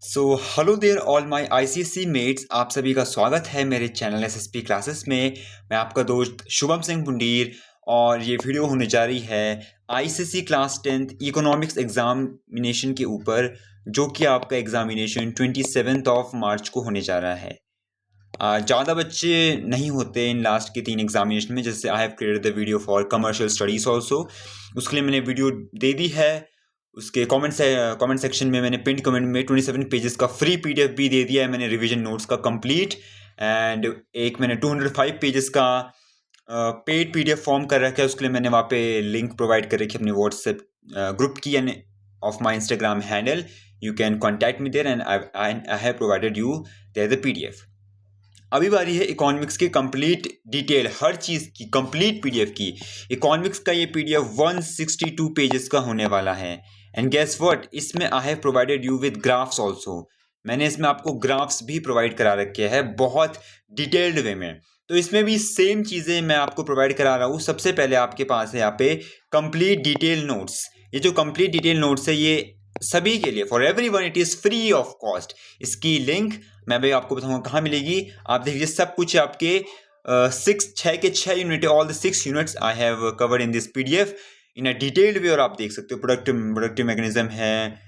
So hello there all my ICSE mates, आप सभी का स्वागत है मेरे चैनल एसएसपी क्लासेस में। मैं आपका दोस्त शुभम सिंह पुंडीर और ये वीडियो होने जा रही है ICSE class 10th economics examination के ऊपर, जो कि आपका एग्जामिनेशन 27 मार्च को होने जा रहा है। ज़्यादा बच्चे नहीं होते इन लास्ट के 3 एग्जामिनेशन में, जैसे I have created the video for commercial studies also. उसके लिए मैंने वीडियो दे दी है। उसके कमेंट सेक्शन में मैंने पिंड कमेंट में 27 पेजेस का फ्री पीडीएफ भी दे दिया है मैंने, रिवीजन नोट्स का कंप्लीट। एंड एक मैंने 205 पेजेस का पेड पीडीएफ फॉर्म कर रखा है। उसके लिए मैंने वहाँ पे लिंक प्रोवाइड कर रखी है अपने व्हाट्सएप ग्रुप की end of my Instagram handle. You can contact me there and I have provided you there the PDF. अभी बारी है इकोनॉमिक्स की कंप्लीट डिटेल, हर चीज़ की कंप्लीट पीडीएफ की। इकोनॉमिक्स का ये पीडीएफ 162 पेजेस का होने वाला है। एंड गेस व्हाट, इसमें आई have provided you with graphs also. मैंने इसमें आपको ग्राफ्स भी प्रोवाइड करा रखे हैं बहुत डिटेल्ड वे में। तो इसमें भी सेम चीज़ें मैं आपको प्रोवाइड करा रहा हूँ। सबसे पहले आपके पास है यहाँ पे कंप्लीट डिटेल नोट्स। ये जो कंप्लीट डिटेल नोट्स है ये सभी के लिए, for everyone, it is free of cost. इसकी लिंक मैं अभी आपको बताऊंगा कहाँ मिलेगी। आप देखिए सब कुछ आपके 6 unit, all the 6 units I have covered in this PDF in a detailed वे। और आप देख सकते हो प्रोडक्टिव मैकेनिज्म है,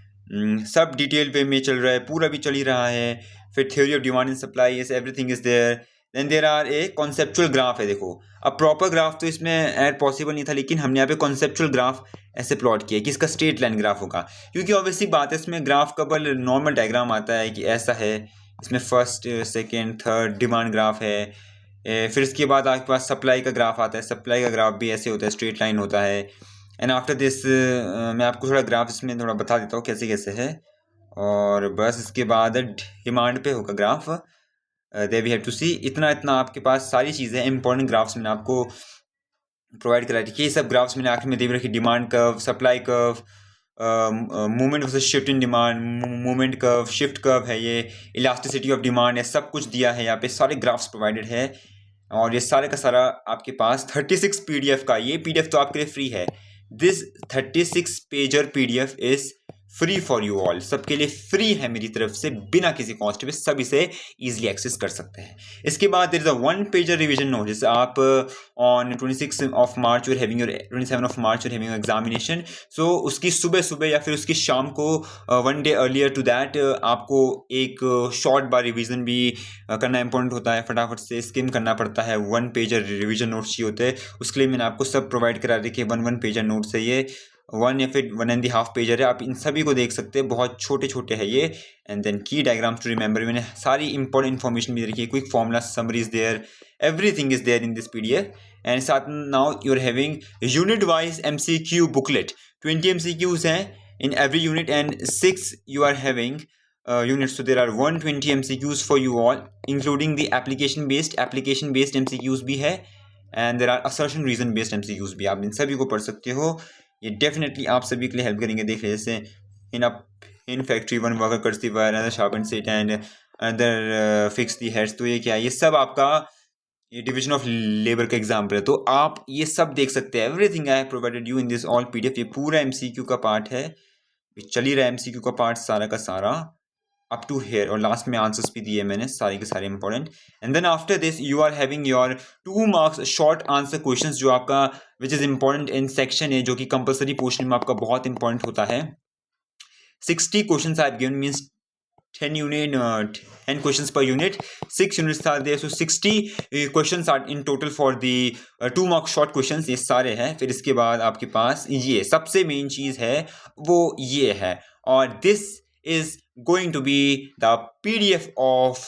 सब डिटेल वे में चल रहा है, पूरा भी चल ही रहा है। फिर theory of demand and supply, is everything is there. Then there are a conceptual graph है। देखो, अब प्रॉपर ग्राफ तो इसमें ऐड पॉसिबल नहीं था, लेकिन हमने यहाँ पे कॉन्सेप्चुअल ग्राफ ऐसे प्लॉट किया कि इसका स्ट्रेट लाइन ग्राफ होगा, क्योंकि ऑब्वियसली बात है इसमें ग्राफ का बल नॉर्मल डायग्राम आता है कि ऐसा है। इसमें first second third demand graph है। फिर इसके बाद आपके पास सप्लाई का ग्राफ आता है। सप्लाई का ग्राफ भी ऐसे होता है, स्ट्रेट लाइन होता है। एंड आफ्टर दिस मैं आपको थोड़ा ग्राफ इसमें थोड़ा बता देता हूँ कैसे कैसे है। और बस इसके बाद डिमांड पे होगा graph. Then we have to see, इतना इतना आपके पास सारी चीज़ें इंपॉर्टेंट ग्राफ्स मैंने आपको प्रोवाइड करा रखी है। ये सब ग्राफ्स मैंने आखिर में दे रखी, demand curve, supply curve, movement versus shift in demand, movement curve, shift curve है ये, इलास्टिसिटी ऑफ डिमांड है, सब कुछ दिया है यहाँ पे, सारे ग्राफ्स प्रोवाइडेड है। और ये सारे का सारा आपके पास 36 पीडीएफ का, ये पीडीएफ तो आपके लिए फ्री है। This 36 pager PDF is free for you all, सबके लिए फ्री है मेरी तरफ से, बिना किसी कॉस्ट पे सब इसे इजीली एक्सेस कर सकते हैं। इसके बाद there is a 1 pager revision note. जैसे आप on 26 of March you are having your 27 of March you are having examination, so उसकी सुबह सुबह या फिर उसकी शाम को 1 डे अर्लियर टू दैट आपको एक शॉर्ट बार रिवीजन भी करना इंपॉर्टेंट होता है। फटाफट से स्किम करना पड़ता है, 1 पेजर रिवीजन नोट्स ही होते हैं। उसके लिए मैंने आपको सब प्रोवाइड करा रखी है। 1 पेजर नोट्स है ये, 1 या फिर 1.5 पेजर है। आप इन सभी को देख सकते हैं, बहुत छोटे छोटे हैं ये। And then key diagrams to remember, मैंने सारी इंपॉर्टेंट इन्फॉर्मेशन भी रखी है। Quick formula summary is there, everything is there in this PDF. And साथ now you are having unit wise MCQ booklet. 20 MCQs हैं in every unit and 6 you are having units. So there are 120 MCQs for you all, including the application based MCQs भी है, and there are assertion reason based MCQs भी। आप इन सभी को पढ़ सकते हो, ये डेफिनेटली आप सभी के लिए हेल्प करेंगे। देख लीजिए, जैसे in factory 1 worker cuts the wire, another sharpen it and another fix the heads. तो ये क्या है, ये सब आपका ये डिवीजन ऑफ लेबर का एग्जाम्पल है। तो आप ये सब देख सकते हैं। Everything I have provided you in this all PDF. ये पूरा एमसीक्यू का पार्ट है, चल ही रहा है एमसीक्यू का पार्ट सारा का सारा अप टू हेयर, और लास्ट में आंसर्स भी दिए मैंने सारे के सारे important. And then after this you are having your 2 marks short answer questions, जो आपका which is important in section है, जो कि कंपलसरी पोर्शन में आपका बहुत इंपॉर्टेंट होता है। 60 questions I have given, means 10 unit 10 questions per unit, 6 units are there, so 60 questions are in total for the 2 mark short questions। ये सारे हैं। फिर इसके बाद आपके पास ये सबसे मेन चीज है, वो ये है, और this is going to be the PDF of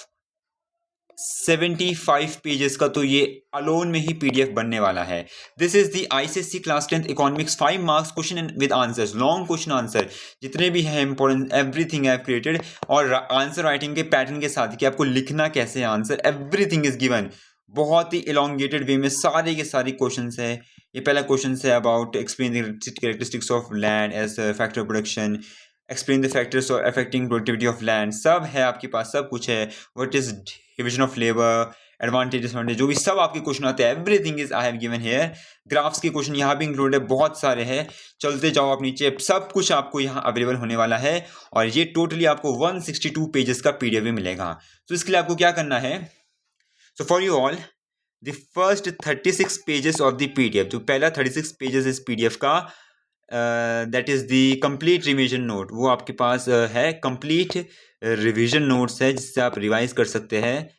75 pages का। तो ये अलोन में ही पीडीएफ बनने वाला है। This is the ICSE class 10th economics 5 marks question and with answers, long question answer जितने भी हैं important, everything I have created. और आंसर राइटिंग के पैटर्न के साथ कि आपको लिखना कैसे है आंसर, एवरीथिंग इज गिवन बहुत ही इलोंगेटेड वे में। सारे के सारे क्वेश्चन है। ये पहला क्वेश्चन है about explain the characteristics of land age factor of production, explain the factors affecting productivity of land, सब है आपके पास, सब कुछ है। What is division of labour, advantage disadvantage जो भी सब आपके क्वेश्चन आते हैं, everything is I have given here. Graphs के क्वेश्चन यहाँ भी इंक्लूड है, बहुत सारे हैं, चलते जाओ आप नीचे, सब कुछ आपको यहाँ अवेलेबल होने वाला है। और ये टोटली आपको 162 पेजेस का पीडीएफ भी मिलेगा। तो इसके लिए आपको क्या करना है, so for you all the first 36 pages of the PDF, जो पहला 36 पेजेस इस पीडीएफ का, that is the complete revision note, वो आपके पास है, कंप्लीट रिवीजन नोट्स है जिससे आप रिवाइज कर सकते हैं।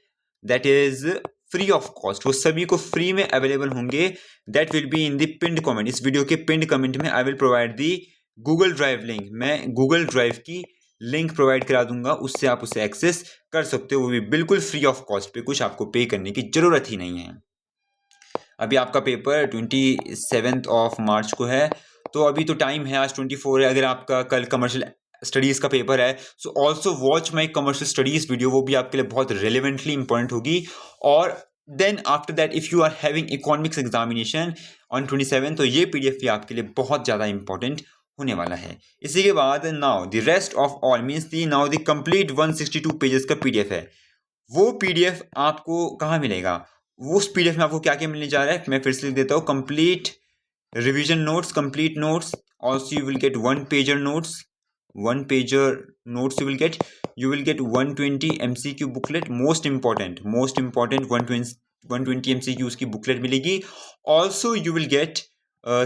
That is free of cost, वो सभी को फ्री में अवेलेबल होंगे। That will be in the पिंड कमेंट, इस वीडियो के पिंड कमेंट में आई will provide the Google drive link, मैं गूगल ड्राइव की लिंक प्रोवाइड करा दूंगा, उससे आप उसे एक्सेस कर सकते हो, वो भी बिल्कुल फ्री ऑफ कॉस्ट पे, कुछ आपको पे करने की जरूरत ही नहीं है। अभी आपका पेपर 27 ऑफ मार्च को है, तो अभी तो टाइम है, आज 24 है। अगर आपका कल कमर्शियल स्टडीज़ का पेपर है, so also watch my commercial studies video, वो भी आपके लिए बहुत रेलिवेंटली इंपॉर्टेंट होगी। और then after that if you are having economics examination on 27, तो ये पीडीएफ भी आपके लिए बहुत ज़्यादा इंपॉर्टेंट होने वाला है। इसी के बाद now the rest of all means the now the complete 162 pages का पीडीएफ है। वो पीडीएफ आपको कहाँ मिलेगा, वो उस पीडीएफ में आपको क्या क्या मिलने जा रहा है, मैं फिर से लिख देता हूँ। Complete revision notes, complete notes, also you will get one pager notes you will get 120 MCQ booklet, most important 120 MCQs की बुकलेट मिलेगी। Also you will get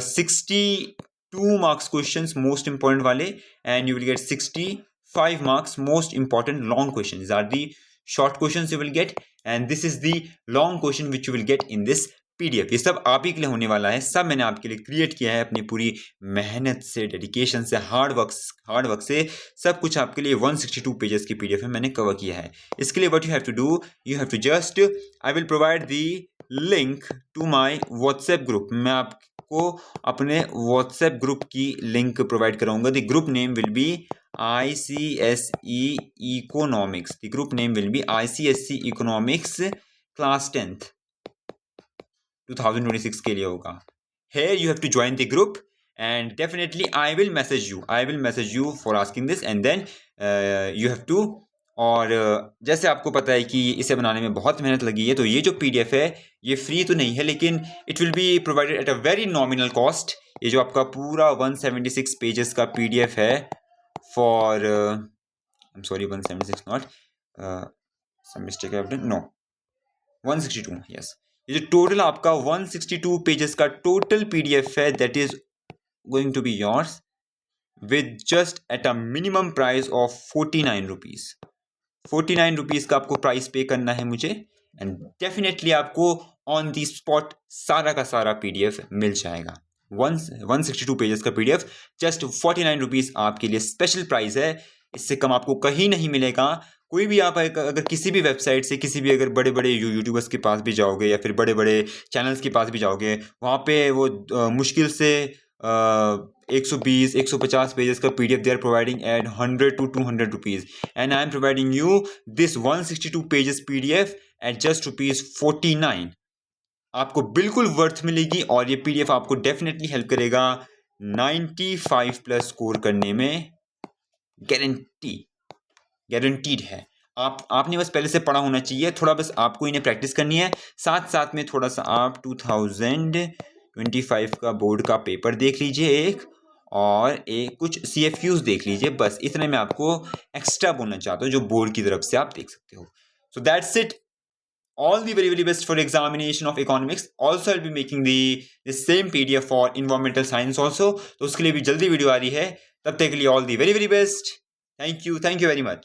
62 marks questions most important वाले, and you will get 65 marks most important long question. These are the short questions you will get, and this is the long question which you will get in this PDF। ये सब आप ही के लिए होने वाला है, सब मैंने आपके लिए क्रिएट किया है अपनी पूरी मेहनत से, डेडिकेशन से, हार्ड वर्क से, सब कुछ आपके लिए 162 पेजेस की PDF में मैंने कवर किया है। इसके लिए what you have to do, you have to just, I will provide the link to my WhatsApp group, मैं आपको अपने व्हाट्सएप ग्रुप की लिंक प्रोवाइड कराऊंगा। The group name will be ICSE Economics, the group name will be ICSE Economics Class 10th 2026 के लिए होगा। Here you have to join the group and definitely I will message you for asking this, and then you have to, और जैसे आपको पता है कि इसे बनाने में बहुत मेहनत लगी है, तो ये जो PDF है ये फ्री तो नहीं है, लेकिन it will be provided at a very nominal cost. ये जो आपका पूरा 176 पेजेस का PDF है for I'm sorry, 176 not some mistake I have done, no 162, yes, ये जो टोटल आपका 162 पेजेस का टोटल PDF है, that is going to be yours with just at a minimum price of 49 rupees। 49 rupees का आपको price पे करना है मुझे, एंड डेफिनेटली आपको ऑन दी स्पॉट सारा का सारा PDF मिल जाएगा। 162 पेजेस का PDF जस्ट 49 रुपीज़ आपके लिए स्पेशल प्राइस है, इससे कम आपको कहीं नहीं मिलेगा। कोई भी आप अगर किसी भी वेबसाइट से, किसी भी अगर बड़े बड़े यूट्यूबर्स के पास भी जाओगे या फिर बड़े बड़े चैनल्स के पास भी जाओगे, वहाँ पे वो मुश्किल से 120-150 पेजेस का PDF they are providing at 100 to 200 rupees, and I am providing you this 162 pages PDF at just ₹49। आपको बिल्कुल वर्थ मिलेगी, और ये PDF आपको डेफिनेटली हेल्प करेगा 95 प्लस स्कोर करने में, गारंटीड है। आपने बस पहले से पढ़ा होना चाहिए, थोड़ा बस आपको इन्हें प्रैक्टिस करनी है, साथ साथ में थोड़ा सा आप 2025 का बोर्ड का पेपर देख लीजिए एक, और कुछ CFQs देख लीजिए, बस इतने में आपको एक्स्ट्रा बोलना चाहता हूँ जो बोर्ड की तरफ से आप देख सकते हो। So that's it, all the very best for examination of economics। Also I'll be making the same PDF for environmental science also, तो उसके लिए भी जल्दी वीडियो आ रही है, तब तक के लिए all the very best। Thank you very much।